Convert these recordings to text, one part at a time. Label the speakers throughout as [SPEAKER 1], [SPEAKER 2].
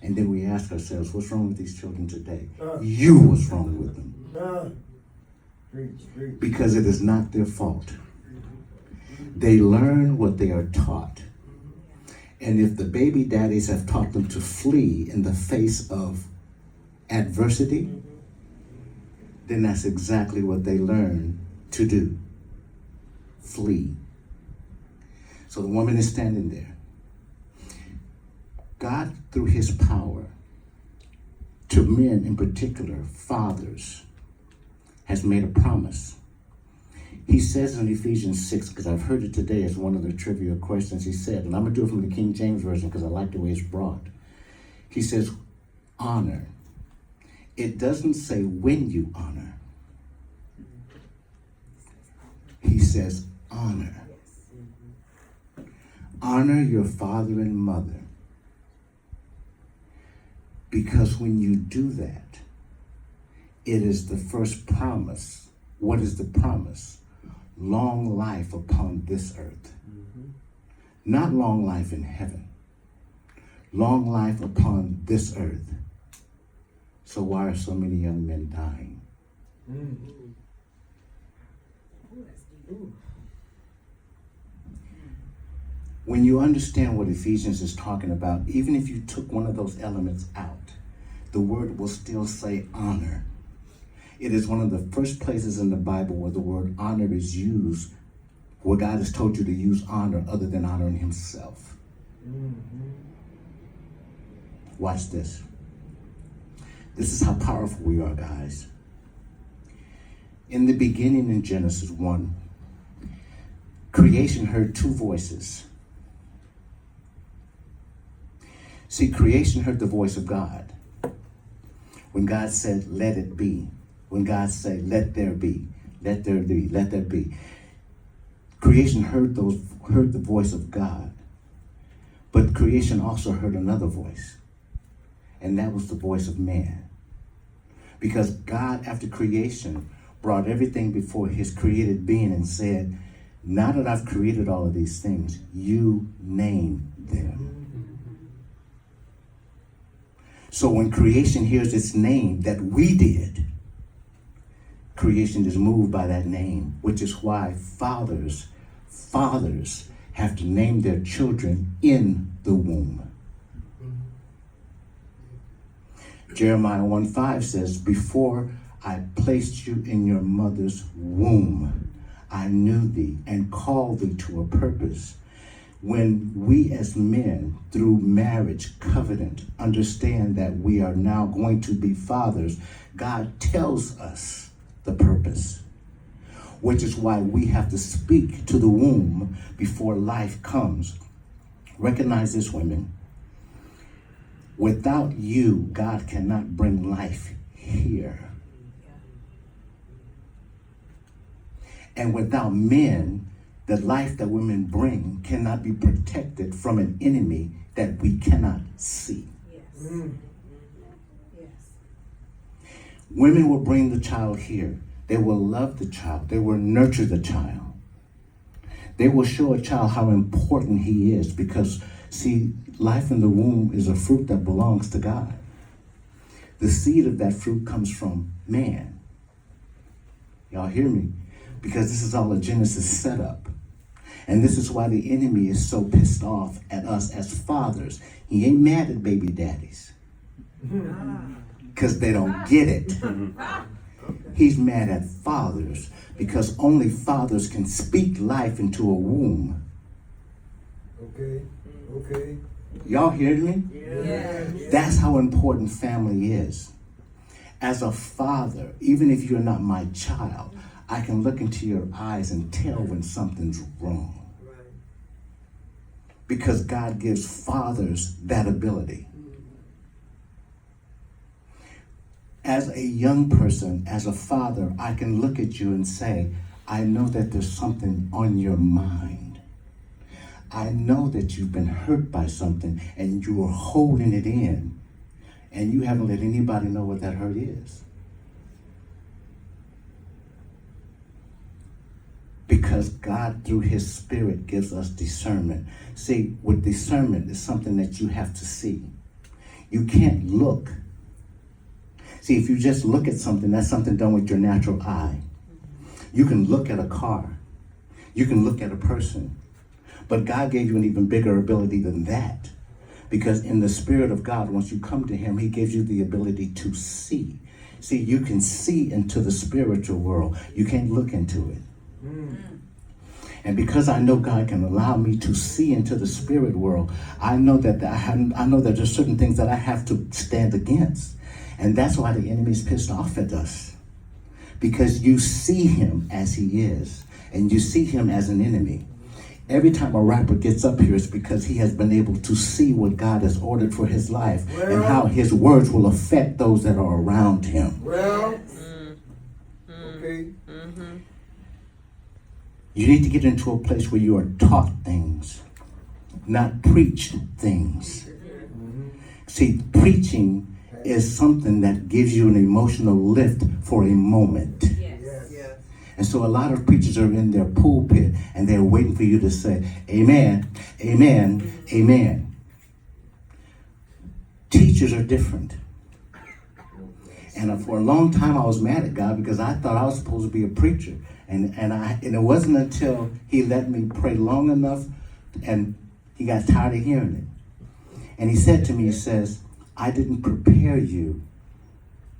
[SPEAKER 1] And then we ask ourselves, what's wrong with these children today? You was wrong with them. Because it is not their fault. They learn what they are taught. And if the baby daddies have taught them to flee in the face of adversity, then that's exactly what they learn to do. Flee. So the woman is standing there. God, through his power, to men in particular, fathers, has made a promise. He says in Ephesians 6, because I've heard it today as one of the trivia questions, he said, and I'm going to do it from the King James Version because I like the way it's brought. He says, honor. It doesn't say when you honor. He says, honor. Honor your father and mother. Because when you do that, it is the first promise. What is the promise? Long life upon this earth. Not long life in heaven. Long life upon this earth. So why are so many young men dying? When you understand what Ephesians is talking about, even if you took one of those elements out, the word will still say honor. It is one of the first places in the Bible where the word honor is used, where God has told you to use honor other than honoring himself. Watch this. This is how powerful we are, guys. In the beginning in Genesis 1, creation heard two voices. See, creation heard the voice of God. When God said, let it be. When God said, let there be, let there be, let there be. Creation heard the voice of God. But creation also heard another voice. And that was the voice of man. Because God, after creation, brought everything before his created being and said, now that I've created all of these things, you name them. So when creation hears its name that we did, creation is moved by that name, which is why fathers have to name their children in the womb. Jeremiah 1:5 says, before I placed you in your mother's womb, I knew thee and called thee to a purpose. When we as men, through marriage covenant, understand that we are now going to be fathers, God tells us the purpose, which is why we have to speak to the womb before life comes. Recognize this, women. Without you, God cannot bring life here. And without men, the life that women bring cannot be protected from an enemy that we cannot see. Yes. Yes. Women will bring the child here. They will love the child. They will nurture the child. They will show a child how important he is because, see, life in the womb is a fruit that belongs to God. The seed of that fruit comes from man. Y'all hear me? Because this is all a Genesis setup. And this is why the enemy is so pissed off at us as fathers. He ain't mad at baby daddies because they don't get it. He's mad at fathers because only fathers can speak life into a womb. Okay. Y'all hear me? Yes. That's how important family is. As a father, even if you're not my child, I can look into your eyes and tell when something's wrong. Because God gives fathers that ability. As a young person, as a father, I can look at you and say, I know that there's something on your mind. I know that you've been hurt by something and you are holding it in and you haven't let anybody know what that hurt is. Because God, through his spirit, gives us discernment. See, with discernment is something that you have to see. You can't look. See, if you just look at something, that's something done with your natural eye. You can look at a car. You can look at a person. But God gave you an even bigger ability than that. Because in the Spirit of God, once you come to him, he gives you the ability to see. See, you can see into the spiritual world. You can't look into it. And because I know God can allow me to see into the spirit world, I know that I know that there's certain things that I have to stand against. And that's why the enemy is pissed off at us. Because you see him as he is. And you see him as an enemy. Every time a rapper gets up here, it's because he has been able to see what God has ordered for his life and how his words will affect those that are around him.
[SPEAKER 2] Okay.
[SPEAKER 1] You need to get into a place where you are taught things, not preached things. See, preaching is something that gives you an emotional lift for a moment. And so a lot of preachers are in their pulpit and they're waiting for you to say, amen, amen, amen. Teachers are different. And for a long time I was mad at God because I thought I was supposed to be a preacher. And it wasn't until he let me pray long enough and he got tired of hearing it. And he said to me, he says, I didn't prepare you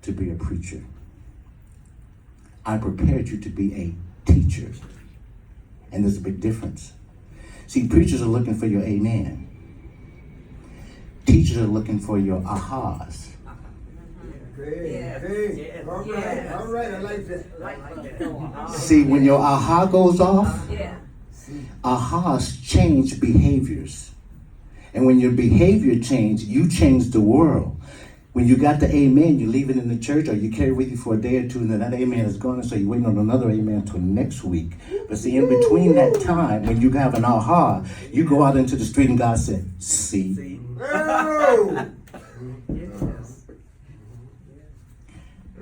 [SPEAKER 1] to be a preacher. I prepared you to be a teacher. And there's a big difference. See, preachers are looking for your amen. Teachers are looking for your ahas.
[SPEAKER 2] All right, I like that.
[SPEAKER 1] See, when your aha goes off, ahas change behaviors. And when your behavior changes, you change the world. When you got the amen, you leave it in the church or you carry it with you for a day or two and then that amen is gone. And so you're waiting on another amen until next week. But see, in between that time, when you have an aha, you go out into the street and God said, see.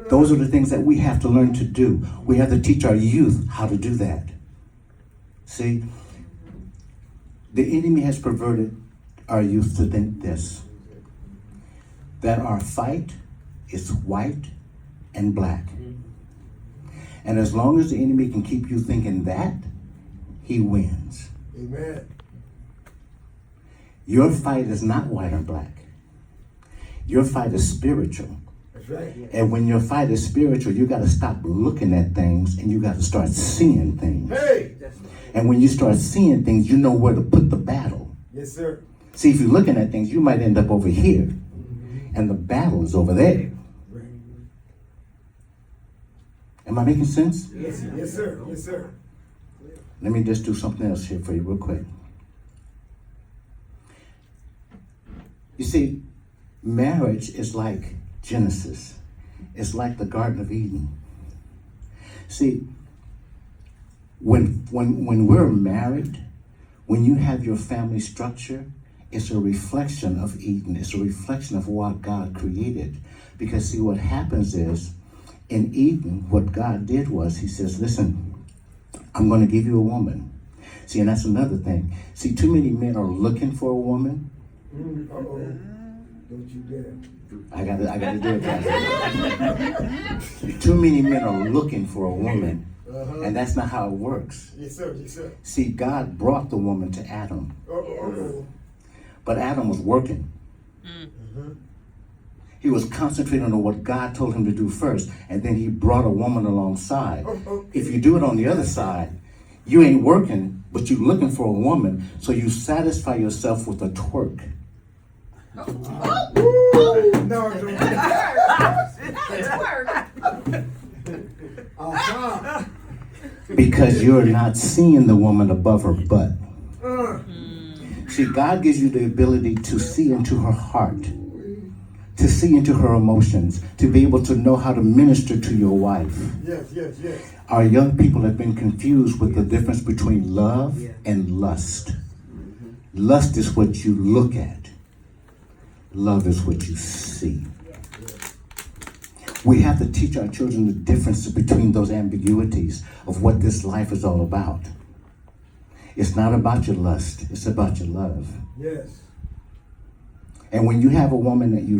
[SPEAKER 1] Those are the things that we have to learn to do. We have to teach our youth how to do that. See, the enemy has perverted our youth to think this, that our fight is white and black. And as long as the enemy can keep you thinking that, he wins.
[SPEAKER 2] Amen.
[SPEAKER 1] Your fight is not white or black. Your fight is spiritual.
[SPEAKER 2] That's right.
[SPEAKER 1] And when your fight is spiritual, you got to stop looking at things and you got to start seeing things.
[SPEAKER 2] Hey!
[SPEAKER 1] And when you start seeing things, you know where to put the battle.
[SPEAKER 2] Yes, sir.
[SPEAKER 1] See, if you're looking at things, you might end up over here. And the battle is over there.
[SPEAKER 2] Right.
[SPEAKER 1] Am I making sense?
[SPEAKER 2] Yes, sir. Yes, sir.
[SPEAKER 1] Let me just do something else here for you real quick. You see, marriage is like Genesis. It's like the Garden of Eden. See, when we're married, when you have your family structure, it's a reflection of Eden. It's a reflection of what God created. Because see, what happens is, in Eden, what God did was, he says, listen, I'm going to give you a woman. See, and that's another thing. See, too many men are looking for a woman.
[SPEAKER 2] Uh-oh. Don't you dare.
[SPEAKER 1] I gotta do it, guys. Too many men are looking for a woman. And that's not how it works.
[SPEAKER 2] Yes, sir. Yes, sir.
[SPEAKER 1] See, God brought the woman to Adam.
[SPEAKER 2] Uh-oh.
[SPEAKER 1] But Adam was working. He was concentrating on what God told him to do first. And then he brought a woman alongside. If you do it on the other side, you ain't working, but you're looking for a woman. So you satisfy yourself with a twerk.
[SPEAKER 2] No, don't.
[SPEAKER 1] Because you're not seeing the woman above her butt. See, God gives you the ability to see into her heart, to see into her emotions, to be able to know how to minister to your wife.
[SPEAKER 2] Yes.
[SPEAKER 1] Our young people have been confused with the difference between love and lust. Lust is what you look at. Love is what you see. We have to teach our children the difference between those ambiguities of what this life is all about. It's not about your lust. It's about your love.
[SPEAKER 2] Yes.
[SPEAKER 1] And when you have a woman that you